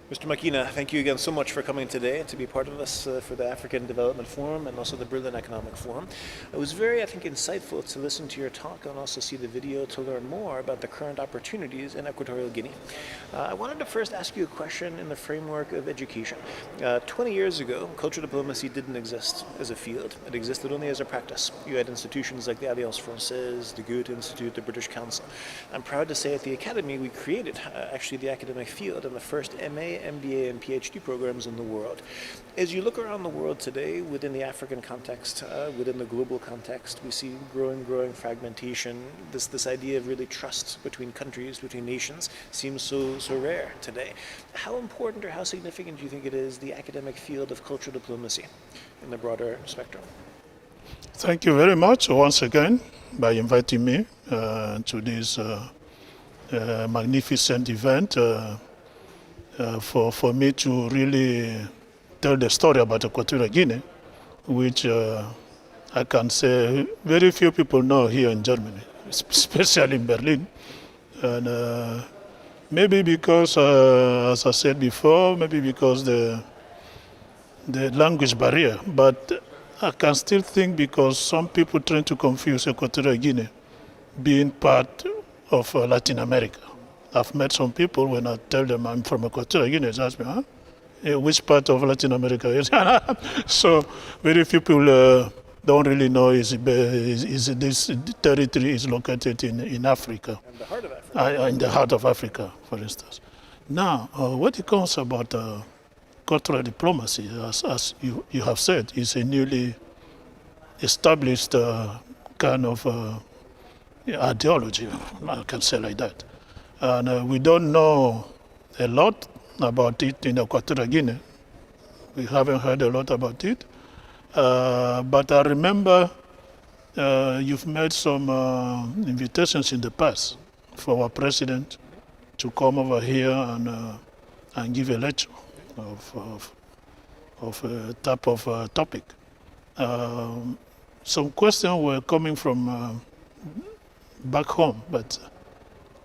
Mr. Makina, thank you again so much for coming today to be part of this for the African Development Forum and also the Berlin Economic Forum. It was very, I think, insightful to listen to your talk and also see the video to learn more about the current opportunities in Equatorial Guinea. I wanted to first ask you a question in the framework of education. 20 years ago, cultural diplomacy didn't exist as a field. It existed only as a practice. You had institutions like the Alliance Française, the Goethe Institute, the British Council. I'm proud to say at the Academy we created actually the academic field and the first MA, MBA, and PhD programs in the world. As you look around the world today, within the African context, within the global context, we see growing fragmentation. This idea of really trust between countries, between nations, seems so rare today. How important or how significant do you think it is, the academic field of cultural diplomacy in the broader spectrum? Thank you very much once again by inviting me to this magnificent event for me to really tell the story about Equatorial Guinea, which I can say very few people know here in Germany, especially in Berlin. And maybe because, as I said before, maybe because the language barrier, but I can still think because some people try to confuse Equatorial Guinea being part of Latin America. I've met some people when I tell them I'm from Equatorial Guinea, they ask me, huh? Which part of Latin America is So very few people don't really know is this territory is located in Africa. In the heart of Africa. In the heart of Africa, for instance. Now, what it comes about cultural diplomacy, as you have said, is a newly established kind of ideology, I can say like that. And we don't know a lot about it in Equatorial Guinea. We haven't heard a lot about it. But I remember you've made some invitations in the past for our president to come over here and give a lecture of a type of topic. Some questions were coming from back home, but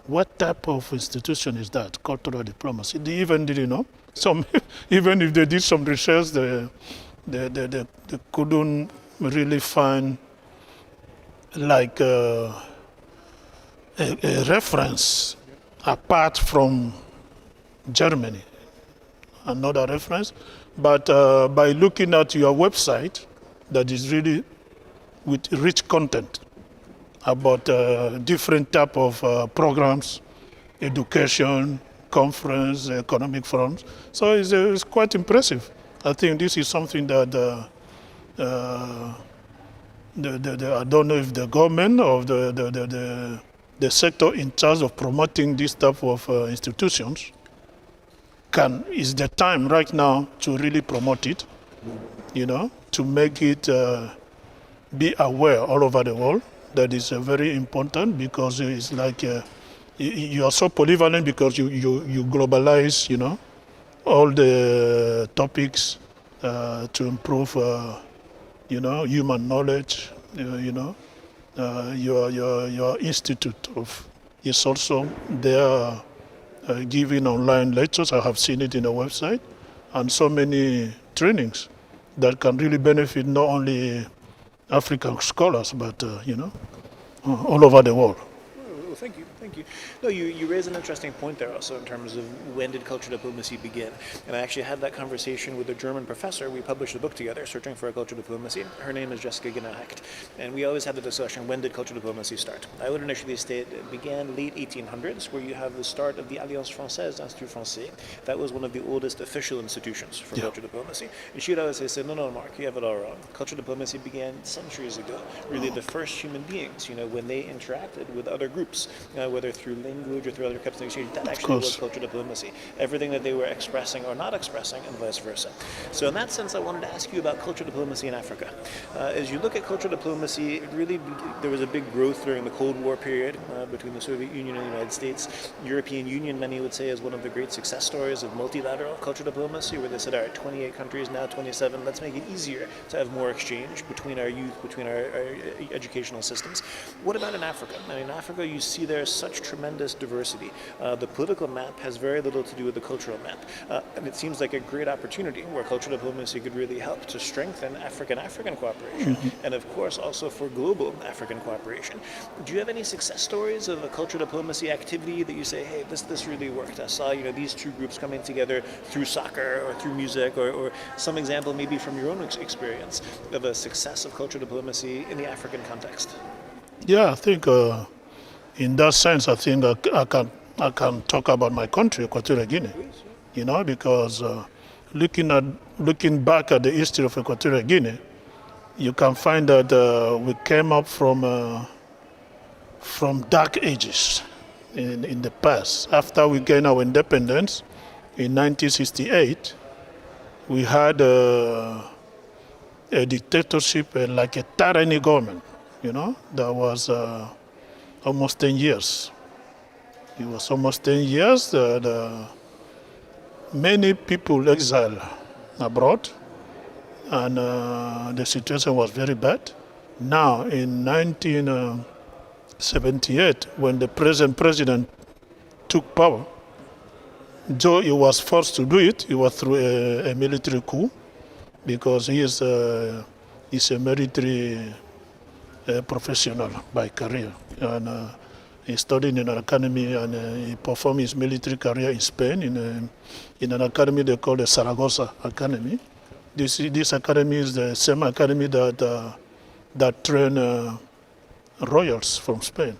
what type of institution is that, cultural diplomacy? They even didn't know. Some, even if they did some research, they couldn't really find like a reference apart from Germany. Another reference. But by looking at your website, that is really with rich content about different type of programs, education, conference, economic forums. So it's quite impressive. I think this is something that I don't know if the government or the sector in charge of promoting this type of institutions is the time right now to really promote it, to make it be aware all over the world. That is very important because it's like you are so polyvalent because you globalize, all the topics to improve, human knowledge. Your institute is also there giving online lectures. I have seen it in the website, and so many trainings that can really benefit not only African scholars, but all over the world. Well, thank you. No, you raise an interesting point there also in terms of when did cultural diplomacy begin. And I actually had that conversation with a German professor. We published a book together, Searching for a Cultural Diplomacy. Her name is Jessica Genahecht. And we always had the discussion, when did cultural diplomacy start? I would initially state it began late 1800s, where you have the start of the Alliance Française, Institut Français. That was one of the oldest official institutions for cultural diplomacy. And she would always say, no, Mark, you have it all wrong. Cultural diplomacy began centuries ago. Really the first human beings, when they interacted with other groups, whether through language or through other types of exchange, that actually was cultural diplomacy. Everything that they were expressing or not expressing, and vice versa. So in that sense, I wanted to ask you about cultural diplomacy in Africa. As you look at cultural diplomacy, there was a big growth during the Cold War period between the Soviet Union and the United States. European Union, many would say, is one of the great success stories of multilateral cultural diplomacy, where they said, all right, 28 countries, now 27, let's make it easier to have more exchange between our youth, between our educational systems. What about in Africa? In Africa, you see there's such such tremendous diversity. The political map has very little to do with the cultural map. And it seems like a great opportunity where cultural diplomacy could really help to strengthen African cooperation, and of course also for global African cooperation. Do you have any success stories of a cultural diplomacy activity that you say, hey, this really worked? I saw these two groups coming together through soccer or through music, or some example maybe from your own experience of a success of cultural diplomacy in the African context. Yeah, I think in that sense, I think I can talk about my country, Equatorial Guinea. Because looking back at the history of Equatorial Guinea, you can find that we came up from dark ages in the past. After we gained our independence in 1968, we had a dictatorship, like a tyranny government, that was almost 10 years. It was almost 10 years. Many people exiled abroad, and the situation was very bad. Now, in 1978, when the present president took power, though he was forced to do it, it was through a military coup, because he's a military professional by career. And he studied in an academy, and he performed his military career in Spain in an academy they call the Zaragoza Academy. This academy is the same academy that trained royals from Spain.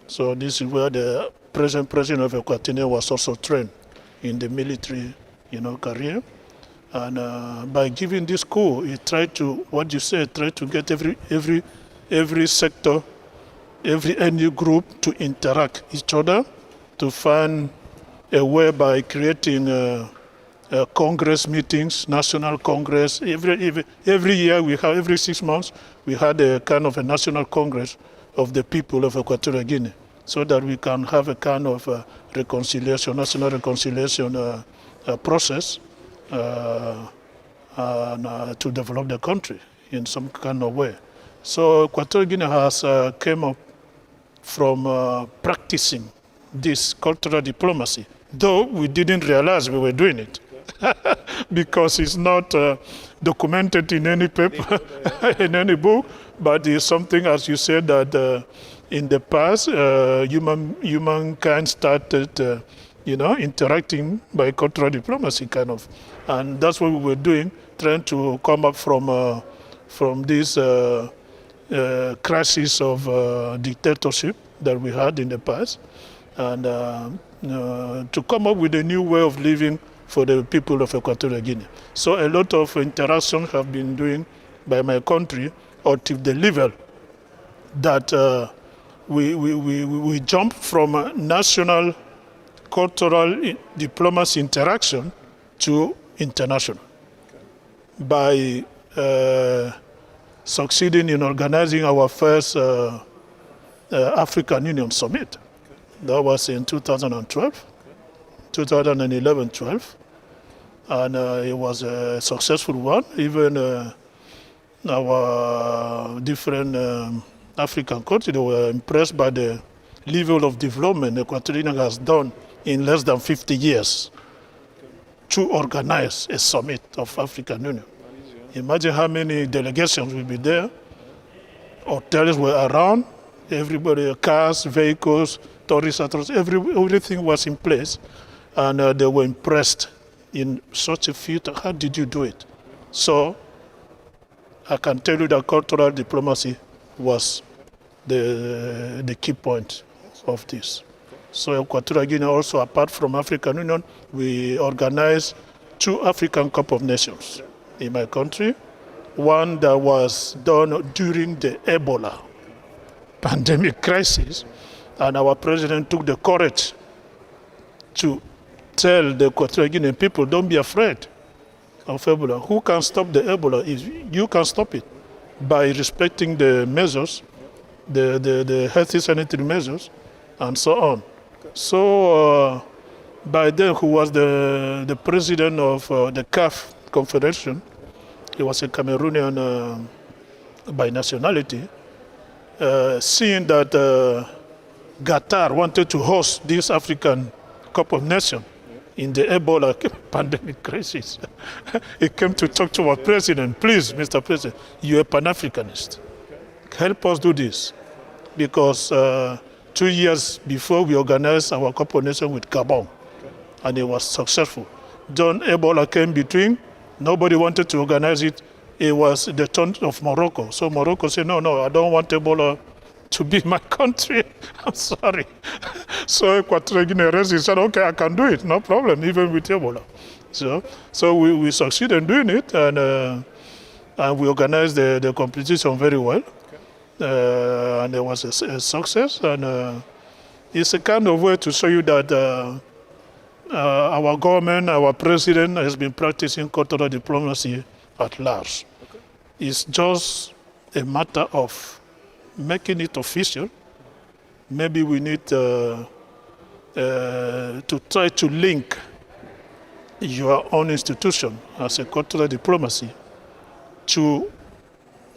So this is where the present president of Equatorial was also trained in the military, career. And by giving this coup, he tried to, try to get every sector, every ethnic group to interact each other, to find a way by creating Congress meetings, national Congress. Every year we have, every 6 months, we had a kind of a national Congress of the people of Equatorial Guinea, so that we can have a kind of reconciliation, national reconciliation process to develop the country in some kind of way. So Equatorial Guinea has came up from practicing this cultural diplomacy, though we didn't realize we were doing it. Because it's not documented in any paper, in any book, but it's something, as you said, that in the past, humankind started, interacting by cultural diplomacy, kind of, and that's what we were doing, trying to come up from this crisis of dictatorship that we had in the past, and to come up with a new way of living for the people of Equatorial Guinea. So a lot of interaction have been doing by my country until the level that we jump from national cultural diplomacy interaction to international by succeeding in organizing our first African Union Summit. That was in 2012, 2011-12. And it was a successful one. Even our different African countries, they were impressed by the level of development Equatorial has done in less than 50 years to organize a summit of African Union. Imagine how many delegations will be there. Hotels were around, everybody, cars, vehicles, tourist attractions, everything was in place. And they were impressed in such a few times. How did you do it? So I can tell you that cultural diplomacy was the key point of this. So Equatorial Guinea also, apart from African Union, we organized 2 African Cup of Nations in my country. One that was done during the Ebola pandemic crisis, and our president took the courage to tell the Equatorial Guinean people, don't be afraid of Ebola. Who can stop the Ebola? You can stop it by respecting the measures, the healthy sanitary measures, and so on. So by then, who was the president of the CAF Confederation, he was a Cameroonian by nationality, seeing that Qatar wanted to host this African Cup of Nations in the Ebola pandemic crisis. He came to talk to our president. Please, Mr. President, you're a Pan-Africanist. Help us do this. Because 2 years before we organized our Cup of Nations with Gabon, and it was successful. Then Ebola came between. Nobody wanted to organize it. It was the turn of Morocco. So Morocco said, no, I don't want Ebola to be my country. I'm sorry. So Equatorial Guinea said, okay, I can do it, no problem, even with Ebola. So we succeeded in doing it, and we organized the competition very well. And it was a success, and it's a kind of way to show you that our government, our president has been practicing cultural diplomacy at large. It's just a matter of making it official. Maybe we need to try to link your own institution as a cultural diplomacy to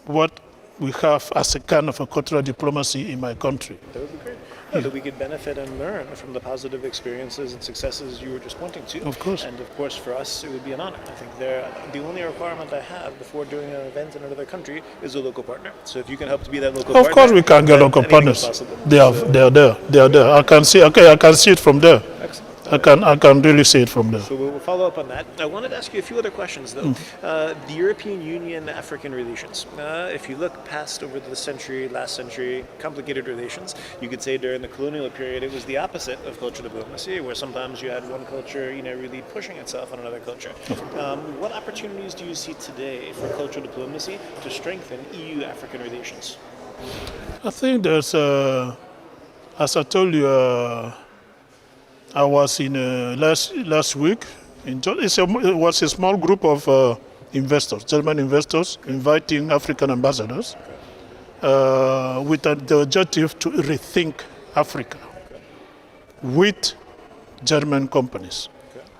what we have as a kind of a cultural diplomacy in my country. That would be great. That we could benefit and learn from the positive experiences and successes you were just pointing to. Of course. And of course, for us, it would be an honor. I think the only requirement I have before doing an event in another country is a local partner. So if you can help to be that local partner. Of course we can get local partners. They are there. I can see it from there. Excellent. I can really see it from there. So we'll follow up on that. I wanted to ask you a few other questions, though. The European Union-African relations. If you look past over the last century, complicated relations, you could say during the colonial period it was the opposite of cultural diplomacy, where sometimes you had one culture, really pushing itself on another culture. What opportunities do you see today for cultural diplomacy to strengthen EU-African relations? I think there's, as I told you, I was in last week. It was a small group of investors, German investors, inviting African ambassadors with the objective to rethink Africa with German companies.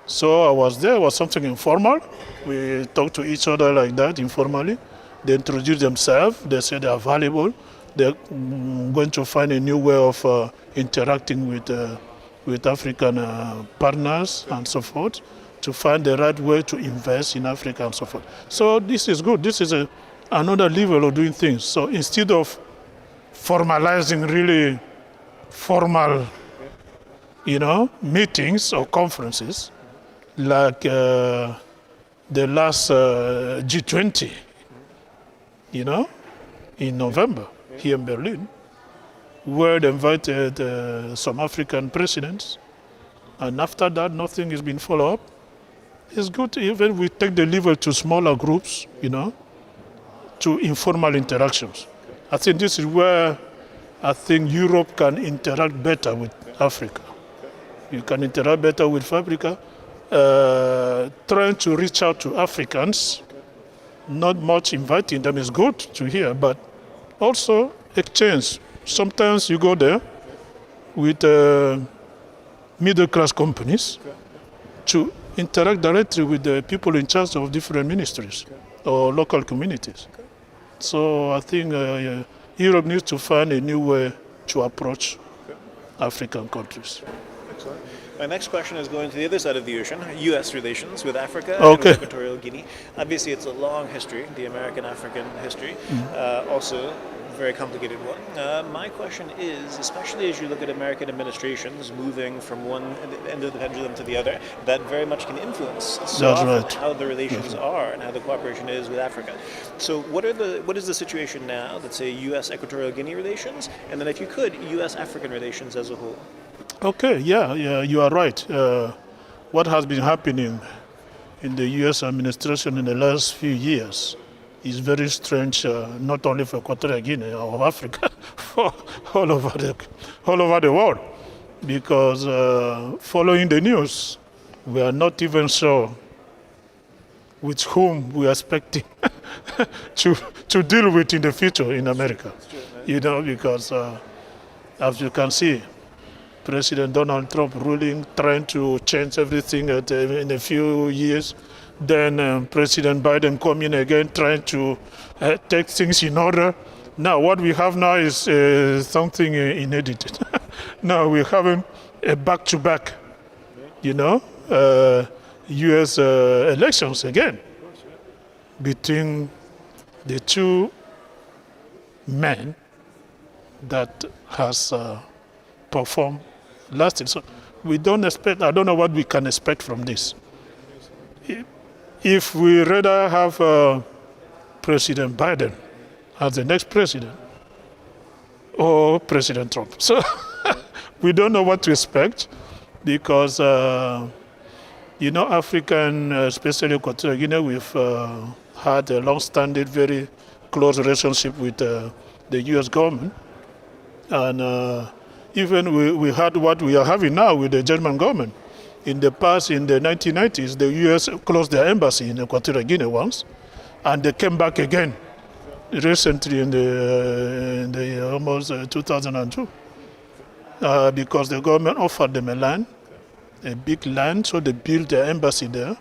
So I was there. It was something informal. We talked to each other like that informally. They introduced themselves. They said they are valuable. They're going to find a new way of interacting with African partners and so forth, to find the right way to invest in Africa and so forth. So this is good. This is another level of doing things. So instead of formalizing really formal, meetings or conferences, like the last G20, in November here in Berlin, where they invited some African presidents, and after that, nothing has been followed up. It's good even we take the level to smaller groups, to informal interactions. I think this is where I think Europe can interact better with Africa. You can interact better with Africa, trying to reach out to Africans, not much inviting them is good to hear, but also exchange. Sometimes you go there with middle-class companies to interact directly with the people in charge of different ministries or local communities. So I think Europe needs to find a new way to approach African countries. Excellent. My next question is going to the other side of the ocean, U.S. relations with Africa and with Equatorial Guinea. Obviously, it's a long history, the American-African history, also a very complicated one. My question is, especially as you look at American administrations moving from one end of the pendulum to the other, that very much can influence how the relations are and how the cooperation is with Africa. So what is the situation now, let's say U.S.-Equatorial Guinea relations, and then if you could, U.S.-African relations as a whole? Okay, yeah, you are right. What has been happening in the U.S. administration in the last few years is very strange, not only for Equatorial Guinea or Africa, for all over the world. Because following the news, we are not even sure with whom we are expecting to deal with in the future in America. Because as you can see, President Donald Trump ruling, trying to change everything in a few years. Then President Biden coming again, trying to take things in order. Now, what we have now is something inedited. Now we're having a back-to-back, U.S. Elections again between the two men that has performed last year. So we don't expect, I don't know what we can expect from this. If we rather have President Biden as the next president or President Trump. So we don't know what to expect because, African, especially Equatorial Guinea, we've had a long-standing, very close relationship with the U.S. government. And even we had what we are having now with the German government. In the past, in the 1990s, the U.S. closed their embassy in Equatorial Guinea once, and they came back again recently in the almost 2002, because the government offered them a land, a big land, so they built their embassy there,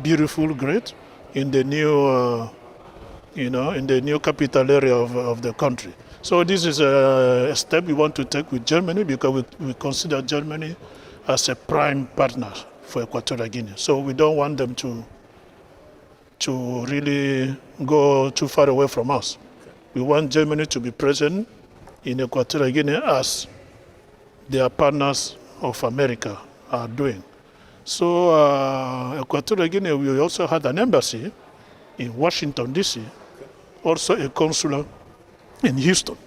beautiful, great, in the new, in the new capital area of the country. So this is a step we want to take with Germany because we consider Germany as a prime partner for Equatorial Guinea. So we don't want them to really go too far away from us. We want Germany to be present in Equatorial Guinea as their partners of America are doing. So Equatorial Guinea, we also had an embassy in Washington, D.C., also a consulate in Houston.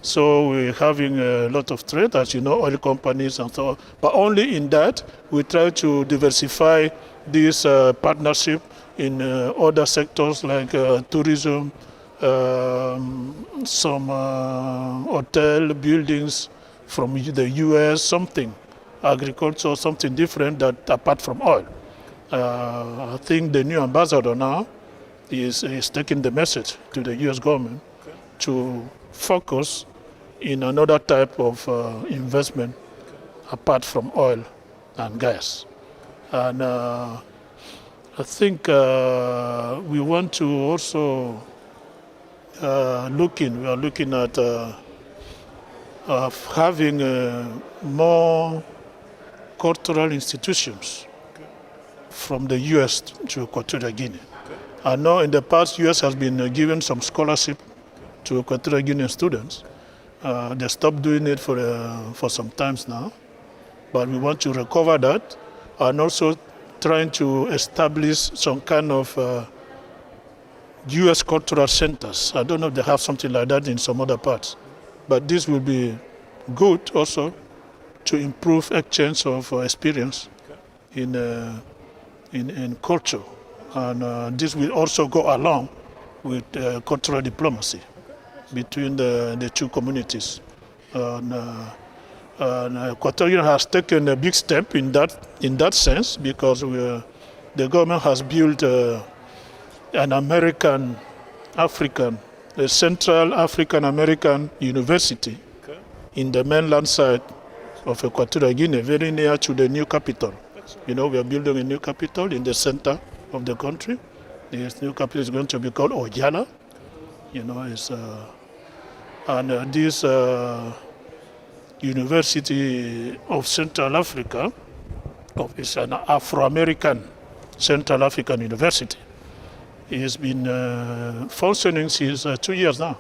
So we're having a lot of trade, as you know, oil companies and so on. But only in that, we try to diversify this partnership in other sectors like tourism, some hotel buildings from the U.S., something, agriculture, something different that apart from oil. I think the new ambassador now is taking the message to the U.S. government to focus in another type of investment apart from oil and gas. And I think we want to also we are looking at having more cultural institutions from the U.S. to Equatorial Guinea. I know in the past, U.S. has been giving some scholarship to Equatorial Guinean students. They stopped doing it for some times now, but we want to recover that and also trying to establish some kind of U.S. cultural centers. I don't know if they have something like that in some other parts, but this will be good also to improve exchange of experience in culture, and this will also go along with cultural diplomacy between the two communities. Equatorial has taken a big step in that sense because the government has built an a Central African American University in the mainland side of Equatorial Guinea, very near to the new capital. We are building a new capital in the center of the country. This new capital is going to be called Ojala. And this University of Central Africa is an Afro-American Central African University. It has been functioning since 2 years now.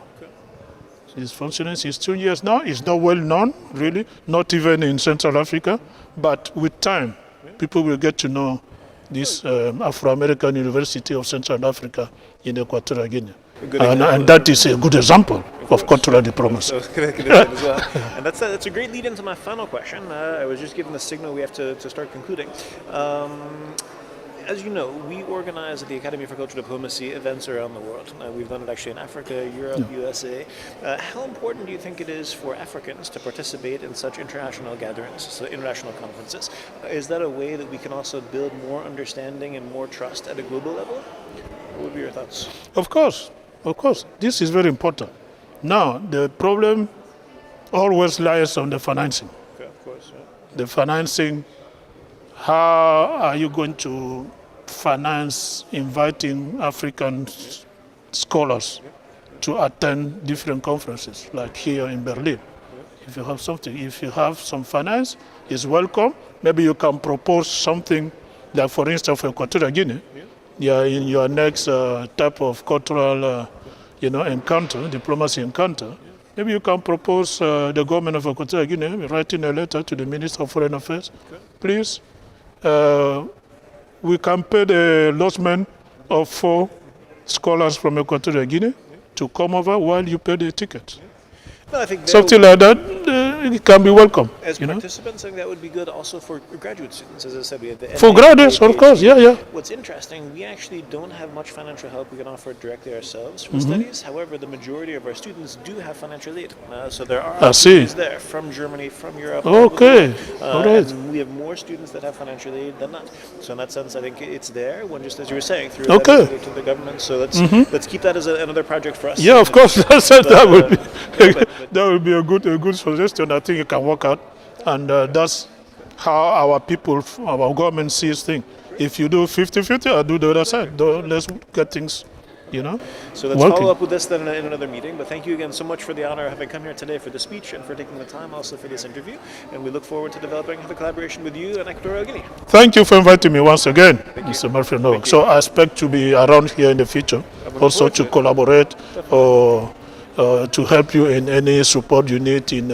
It's functioning since 2 years now. It's not well known, really, not even in Central Africa. But with time, people will get to know this Afro-American University of Central Africa in Equatorial Guinea. And that is a good example of cultural diplomacy. And that's a great lead into my final question. I was just given the signal we have to start concluding. As you know, we organize at the Academy for Cultural Diplomacy events around the world. We've done it actually in Africa, Europe, USA. How important do you think it is for Africans to participate in such international gatherings, so international conferences? Is that a way that we can also build more understanding and more trust at a global level? What would be your thoughts? Of course. This is very important. Now, the problem always lies on the financing. Okay, of course. Yeah. The financing, how are you going to finance inviting African scholars to attend different conferences, like here in Berlin? If you have something, if you have some finance, it's welcome. Maybe you can propose something like, for instance, for Equatorial Guinea, yeah, in your next type of cultural, encounter, diplomacy encounter. Maybe you can propose the government of Equatorial Guinea writing a letter to the Minister of Foreign Affairs. Please, we can pay the lodgement of 4 scholars from Equatorial Guinea to come over while you pay the ticket. No, I think Something like that, it can be welcome. as participants, I think that would be good also for graduate students. As I said, we have the For MA, graduates, of course, yeah. What's interesting, we actually don't have much financial help we can offer directly ourselves from studies. However, the majority of our students do have financial aid. So there are I see. students there from Germany, from Europe. Okay, all right. And we have more students that have financial aid than not. So in that sense, I think it's there. When just as you were saying, through Okay. to the government. So let's keep that as another project for us. Yeah, of course, that would be but- that would be a good suggestion. I think it can work out, and that's how our people, our government sees things. If you do 50-50, I'll do the other side. Let's get things, So let's working. follow up with this then in another meeting. But thank you again so much for the honor of having come here today for the speech and for taking the time also for this interview. And we look forward to developing the collaboration with you and Equatorial Guinea. Thank you for inviting me once again, Mr. Murphy. No. So I expect to be around here in the future, also to collaborate or to help you in any support you need in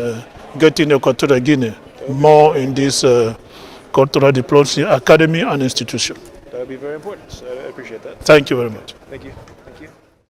getting Equatorial Guinea more in this cultural diplomacy academy and institution. That would be very important. So I appreciate that. Thank you very much. Thank you.